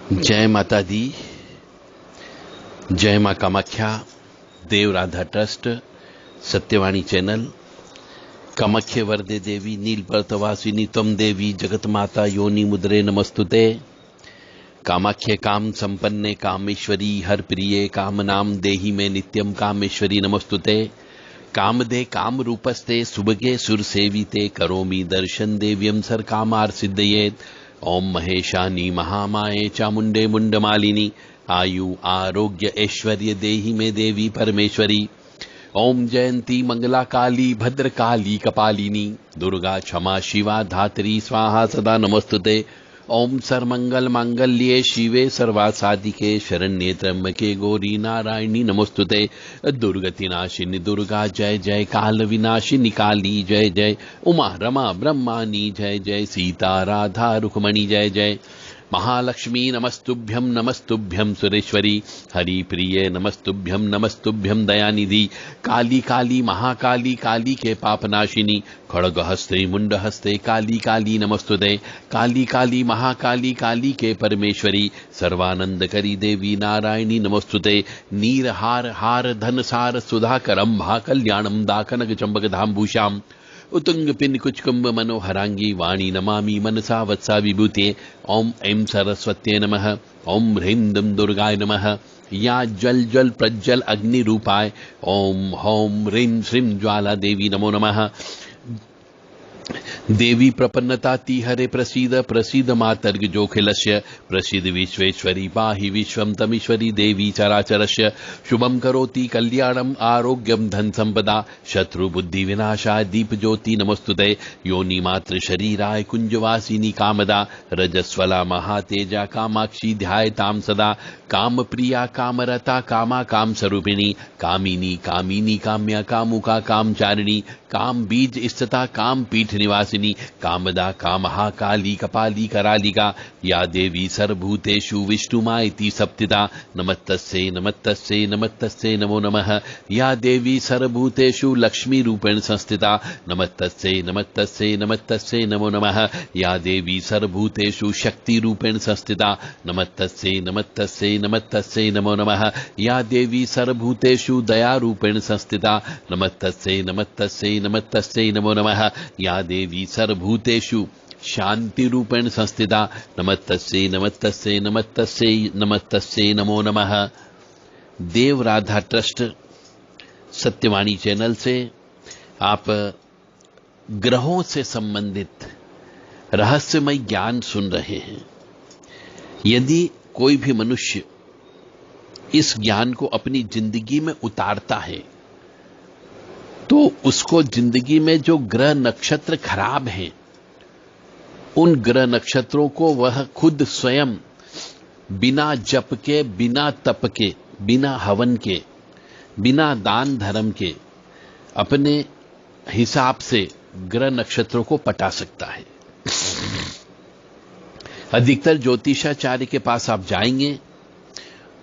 जय माता दी, जय मां कामाख्या, देव राधा ट्रस्ट, सत्यवाणी चैनल। कामाख्ये वरदे देवी नीलपर्तवासिनी त्वं देवी जगत माता योनि मुद्रे नमस्तुते। कामाख्ये काम संपन्ने कामेश्वरी हर प्रिये काम नाम देहि में नित्यम कामेश्वरी नमस्तुते। कामदे काम रूपस्ते सुभगे सुर सेविते करोमि दर्शन देव्यम सर कामार सिद्धयेत। ओम महेशानी महामाये चामुंडे मुंडमालिनी आयु आरोग्य ऐश्वर्य देहि में देवी परमेश्वरी। ओम जयंती मंगला काली भद्र काली कपालिनी दुर्गा क्षमा शिवा धात्री स्वाहा सदा नमस्तुते। ओम सर्वमंगल मांगल्ये शिवे सर्वासाधिके शरण्ये त्र्यंबके गौरी नारायणी नमस्तुते। दुर्गति नाशिनी दुर्गा जय जय, काल विनाशिनी काली जय जय, उमा रमा ब्रह्मानी जय जय, सीता राधा रुक्मणी जय जय। महालक्ष्मी नमस्तुभ्यं नमस्तुभ्यं सुरेश्वरी, हरि प्रिये नमस्तुभ्यं नमस्तुभ्यं दयानिधि। काली काली महाकाली काली के पापनाशिनी खड़ग हस्ते मुंड हस्ते काली काली नमस्तुते। काली काली महाकाली काली के परमेश्वरी सर्वानंद करी देवी नारायणी नमस्तुते। नीर हार हार धन सार सुधाकरम भा कल्याणम दाकनक चंबक धामभूषाम उतुंग पिन कुचकुंभ मनोहरांगी वाणी नमामि मनसा वत्सा विभूते। ओम ऐं सरस्वत्यै नमः, ओम ह्रीं दुम दुर्गाय नमः। या जल जल प्रज्वल अग्नि रूपाय ओम होम ह्रीं श्रीं ज्वाला देवी नमो नमः। देवी प्रपन्नता तिहरे प्रसीद प्रसीद मातर्ग जोखिलस्य प्रसीद विश्वेश्वरी पाहि विश्वम तमीश्वरी देवी चराचरस्य। शुभम करोति कल्याणम आरोग्यम धन संपदा शत्रु बुद्धि विनाशाय दीप ज्योति नमस्तुते। योनि मात्र शरीराय कुंजवासिनी कामदा रजस्वला महातेजा कामाक्षी ध्यायताम सदा। काम प्रिया कामरता कामा काम स्वरूपिणी कामिनी कामिनी काम्या कामुका कामचारिणी काम बीज स्थिता काम पीठ निवासिनी कामदा कामहा काली कपाली करालिका। या देवी सर्वभूतेषु विष्णुमा इति सप्तिता नमस्तस्यै नमस्तस्यै नमस्तस्यै नमो नमः। या देवी सर्वभूतेषु लक्ष्मी रूपेण संस्थिता नमस्तस्यै नमस्तस्यै नमस्तस्यै नमो नमः। या देवी सर्वभूतेषु शक्ति रूपेण संस्थिता नमस्तस्यै नमस्तस्यै नमस्तस्यै नमो नमः। या देवी सर्वभूतेषु दया रूपेण संस्थिता नमस्तस्यै नमस्तस्यै नमस्तस्यै नमो नमः। या देवी सर्वभूतेषु शांति रूपेण संस्थिता नमस्तस्यै नमस्तस्यै नमस्तस्यै नमस्तस्यै नमो नमः। देव राधा ट्रस्ट सत्यवाणी चैनल से आप ग्रहों से संबंधित रहस्यमय ज्ञान सुन रहे हैं। यदि कोई भी मनुष्य इस ज्ञान को अपनी जिंदगी में उतारता है तो उसको जिंदगी में जो ग्रह नक्षत्र खराब हैं उन ग्रह नक्षत्रों को वह खुद स्वयं बिना जप के, बिना तप के, बिना हवन के, बिना दान धर्म के अपने हिसाब से ग्रह नक्षत्रों को पटा सकता है। अधिकतर ज्योतिषाचार्य के पास आप जाएंगे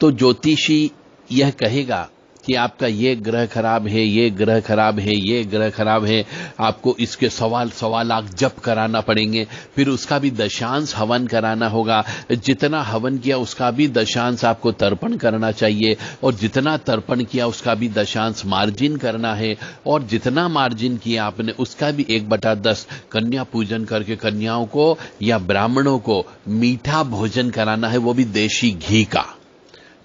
तो ज्योतिषी यह कहेगा कि आपका ये ग्रह खराब है, ये ग्रह खराब है, ये ग्रह खराब है, आपको इसके सवा लाख जप कराना पड़ेंगे, फिर उसका भी दशांश हवन कराना होगा, जितना हवन किया उसका भी दशांश आपको तर्पण करना चाहिए, और जितना तर्पण किया उसका भी दशांश मार्जिन करना है, और जितना मार्जिन किया आपने उसका भी 1/10 कन्या पूजन करके कन्याओं को या ब्राह्मणों को मीठा भोजन कराना है, वो भी देशी घी का।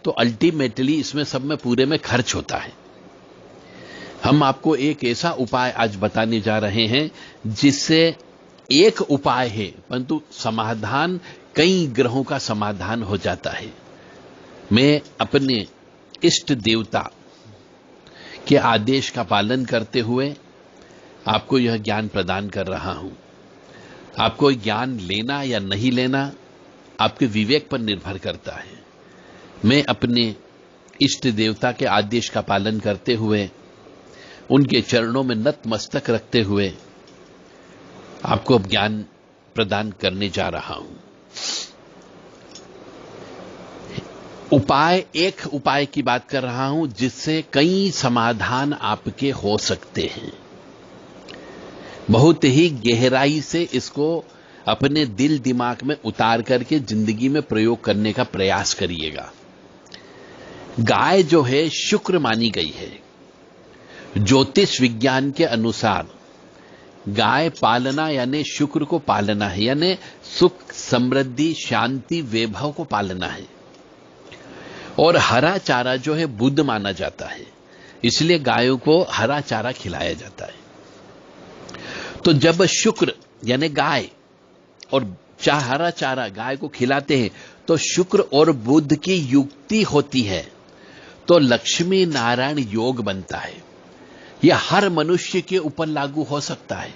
तो अल्टीमेटली इसमें सब में पूरे में खर्च होता है। हम आपको एक ऐसा उपाय आज बताने जा रहे हैं जिससे एक उपाय है परंतु समाधान कई ग्रहों का समाधान हो जाता है। मैं अपने इष्ट देवता के आदेश का पालन करते हुए आपको यह ज्ञान प्रदान कर रहा हूं। आपको ज्ञान लेना या नहीं लेना आपके विवेक पर निर्भर करता है। मैं अपने इष्ट देवता के आदेश का पालन करते हुए उनके चरणों में नतमस्तक रखते हुए आपको ज्ञान प्रदान करने जा रहा हूं। एक उपाय की बात कर रहा हूं जिससे कई समाधान आपके हो सकते हैं। बहुत ही गहराई से इसको अपने दिल दिमाग में उतार करके जिंदगी में प्रयोग करने का प्रयास करिएगा। गाय जो है शुक्र मानी गई है। ज्योतिष विज्ञान के अनुसार गाय पालना यानी शुक्र को पालना है, यानी सुख समृद्धि शांति वैभव को पालना है। और हरा चारा जो है बुध माना जाता है, इसलिए गायों को हरा चारा खिलाया जाता है। तो जब शुक्र यानी गाय और हरा चारा गाय को खिलाते हैं तो शुक्र और बुध की युक्ति होती है, तो लक्ष्मी नारायण योग बनता है। यह हर मनुष्य के ऊपर लागू हो सकता है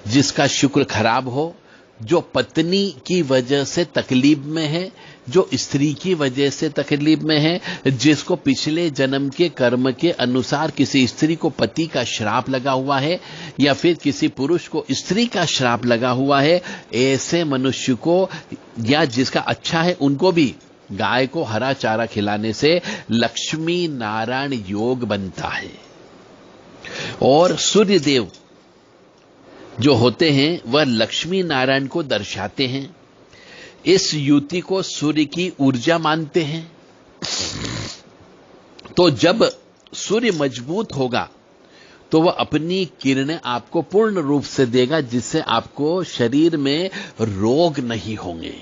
जिसका शुक्र खराब हो, जो पत्नी की वजह से तकलीफ में है, जो स्त्री की वजह से तकलीफ में है, जिसको पिछले जन्म के कर्म के अनुसार किसी स्त्री को पति का श्राप लगा हुआ है या फिर किसी पुरुष को स्त्री का श्राप लगा हुआ है, ऐसे मनुष्य को या जिसका अच्छा है उनको भी गाय को हरा चारा खिलाने से लक्ष्मी नारायण योग बनता है। और सूर्य देव जो होते हैं वह लक्ष्मी नारायण को दर्शाते हैं। इस युति को सूर्य की ऊर्जा मानते हैं। तो जब सूर्य मजबूत होगा तो वह अपनी किरणें आपको पूर्ण रूप से देगा, जिससे आपको शरीर में रोग नहीं होंगे,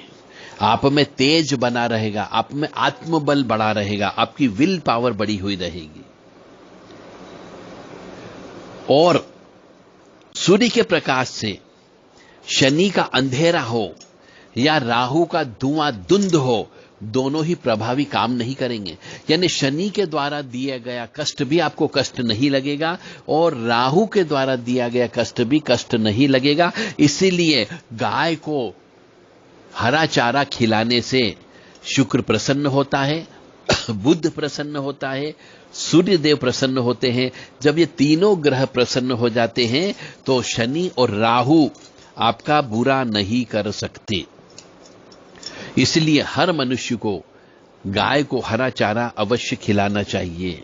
आप में तेज बना रहेगा, आप में आत्मबल बढ़ा रहेगा, आपकी विल पावर बढ़ी हुई रहेगी। और सूर्य के प्रकाश से शनि का अंधेरा हो या राहु का धुआं धुंध हो, दोनों ही प्रभावी काम नहीं करेंगे। यानी शनि के द्वारा दिया गया कष्ट भी आपको कष्ट नहीं लगेगा और राहु के द्वारा दिया गया कष्ट भी कष्ट नहीं लगेगा। इसीलिए गाय को हरा चारा खिलाने से शुक्र प्रसन्न होता है, बुध प्रसन्न होता है, सूर्य देव प्रसन्न होते हैं। जब ये तीनों ग्रह प्रसन्न हो जाते हैं तो शनि और राहु आपका बुरा नहीं कर सकते। इसलिए हर मनुष्य को गाय को हरा चारा अवश्य खिलाना चाहिए।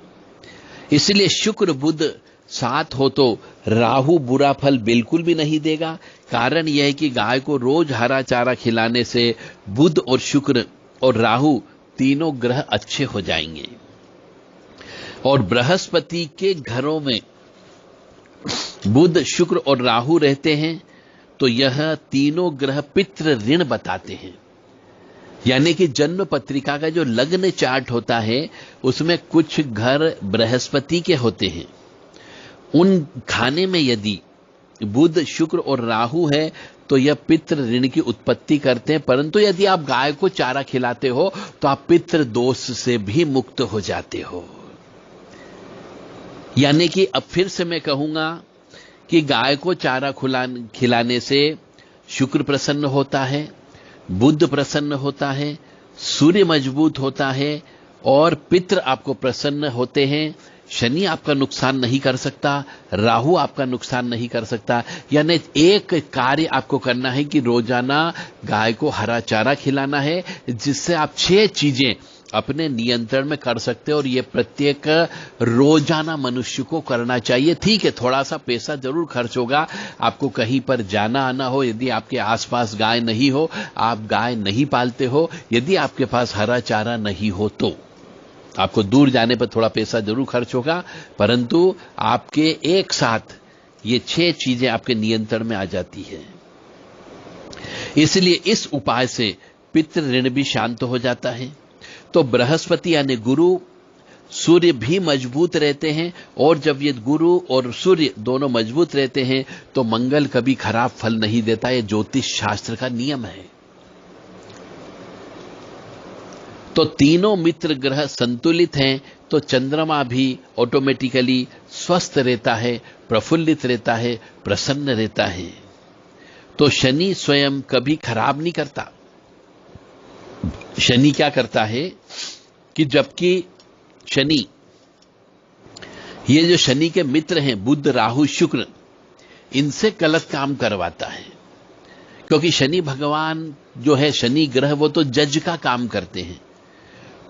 इसलिए शुक्र बुध साथ हो तो राहु बुरा फल बिल्कुल भी नहीं देगा। कारण यह है कि गाय को रोज हरा चारा खिलाने से बुध और शुक्र और राहु तीनों ग्रह अच्छे हो जाएंगे। और बृहस्पति के घरों में बुध शुक्र और राहु रहते हैं तो यह तीनों ग्रह पितृ ऋण बताते हैं। यानी कि जन्म पत्रिका का जो लग्न चार्ट होता है उसमें कुछ घर बृहस्पति के होते हैं। उन खाने में यदि बुध शुक्र और राहु है तो यह पितृ ऋण की उत्पत्ति करते हैं। परंतु यदि आप गाय को चारा खिलाते हो तो आप पितृ दोष से भी मुक्त हो जाते हो। यानी कि अब फिर से मैं कहूंगा कि गाय को चारा खिलाने से शुक्र प्रसन्न होता है, बुध प्रसन्न होता है, सूर्य मजबूत होता है और पितृ आपको प्रसन्न होते हैं। शनि आपका नुकसान नहीं कर सकता, राहु आपका नुकसान नहीं कर सकता। यानी एक कार्य आपको करना है कि रोजाना गाय को हरा चारा खिलाना है, जिससे आप 6 चीजें अपने नियंत्रण में कर सकते हो। और ये प्रत्येक रोजाना मनुष्य को करना चाहिए। ठीक है, थोड़ा सा पैसा जरूर खर्च होगा, आपको कहीं पर जाना आना हो, यदि आपके आसपास गाय नहीं हो, आप गाय नहीं पालते हो, यदि आपके पास हरा चारा नहीं हो तो आपको दूर जाने पर थोड़ा पैसा जरूर खर्च होगा, परंतु आपके एक साथ ये 6 चीजें आपके नियंत्रण में आ जाती है। इसलिए इस उपाय से पितृ ऋण भी शांत हो जाता है। तो बृहस्पति यानी गुरु, सूर्य भी मजबूत रहते हैं और जब ये गुरु और सूर्य दोनों मजबूत रहते हैं तो मंगल कभी खराब फल नहीं देता। ये ज्योतिष शास्त्र का नियम है। तो तीनों मित्र ग्रह संतुलित हैं तो चंद्रमा भी ऑटोमेटिकली स्वस्थ रहता है, प्रफुल्लित रहता है, प्रसन्न रहता है। तो शनि स्वयं कभी खराब नहीं करता। शनि क्या करता है कि जबकि शनि, ये जो शनि के मित्र हैं बुध राहु शुक्र, इनसे गलत काम करवाता है। क्योंकि शनि भगवान जो है, शनि ग्रह, वो तो जज का काम करते हैं।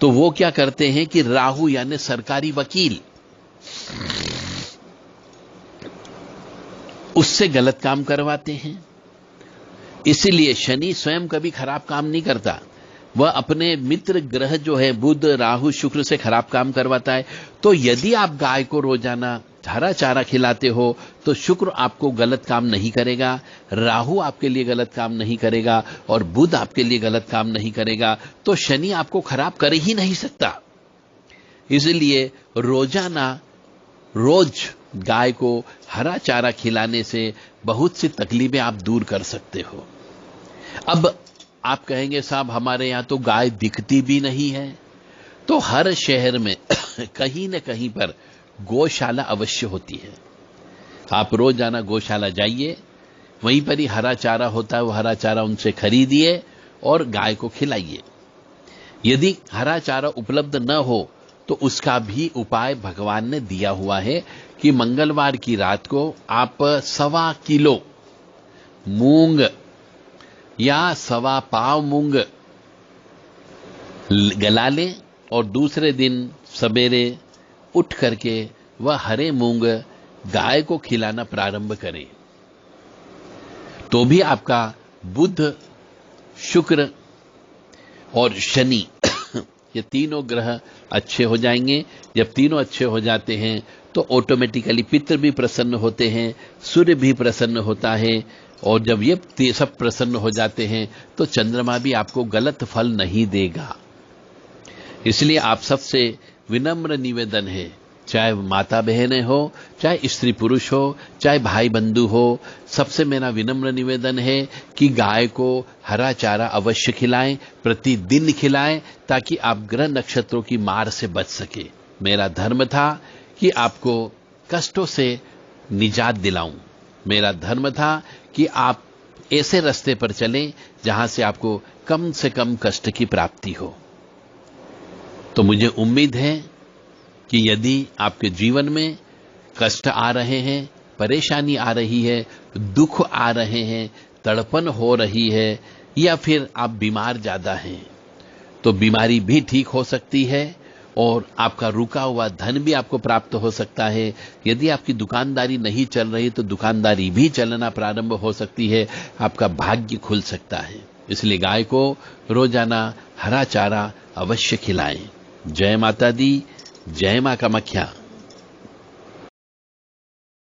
तो वो क्या करते हैं कि राहु यानी सरकारी वकील, उससे गलत काम करवाते हैं। इसीलिए शनि स्वयं कभी खराब काम नहीं करता, वह अपने मित्र ग्रह जो है बुध, राहु, शुक्र से खराब काम करवाता है। तो यदि आप गाय को रोजाना हरा चारा खिलाते हो तो शुक्र आपको गलत काम नहीं करेगा, राहु आपके लिए गलत काम नहीं करेगा और बुध आपके लिए गलत काम नहीं करेगा, तो शनि आपको खराब कर ही नहीं सकता। इसलिए रोजाना रोज गाय को हरा चारा खिलाने से बहुत सी तकलीफें आप दूर कर सकते हो। अब आप कहेंगे साहब हमारे यहां तो गाय दिखती भी नहीं है, तो हर शहर में कहीं न कहीं पर गौशाला अवश्य होती है। आप रोजाना गौशाला जाइए, वहीं पर ही हरा चारा होता है, वो हरा चारा उनसे खरीदिए और गाय को खिलाइए। यदि हरा चारा उपलब्ध न हो तो उसका भी उपाय भगवान ने दिया हुआ है कि मंगलवार की रात को आप 1.25 किलो मूंग या 1.25 पाव मूंग गला लें और दूसरे दिन सवेरे उठ करके वह हरे मूंग गाय को खिलाना प्रारंभ करें, तो भी आपका बुध, शुक्र और शनि ये तीनों ग्रह अच्छे हो जाएंगे। जब तीनों अच्छे हो जाते हैं तो ऑटोमेटिकली पितृ भी प्रसन्न होते हैं, सूर्य भी प्रसन्न होता है, और जब ये सब प्रसन्न हो जाते हैं तो चंद्रमा भी आपको गलत फल नहीं देगा। इसलिए आप सबसे विनम्र निवेदन है, चाहे माता बहनें हो, चाहे स्त्री पुरुष हो, चाहे भाई बंधु हो, सबसे मेरा विनम्र निवेदन है कि गाय को हरा चारा अवश्य खिलाएं, प्रतिदिन खिलाएं, ताकि आप ग्रह नक्षत्रों की मार से बच सके। मेरा धर्म था कि आपको कष्टों से निजात दिलाऊं, मेरा धर्म था कि आप ऐसे रास्ते पर चलें जहां से आपको कम से कम कष्ट की प्राप्ति हो। तो मुझे उम्मीद है कि यदि आपके जीवन में कष्ट आ रहे हैं, परेशानी आ रही है, दुख आ रहे हैं, तड़पन हो रही है, या फिर आप बीमार ज्यादा हैं, तो बीमारी भी ठीक हो सकती है और आपका रुका हुआ धन भी आपको प्राप्त हो सकता है। यदि आपकी दुकानदारी नहीं चल रही तो दुकानदारी भी चलना प्रारंभ हो सकती है, आपका भाग्य खुल सकता है। इसलिए गाय को रोजाना हरा चारा अवश्य खिलाएं। जय माता दी, जय मां कामाख्या।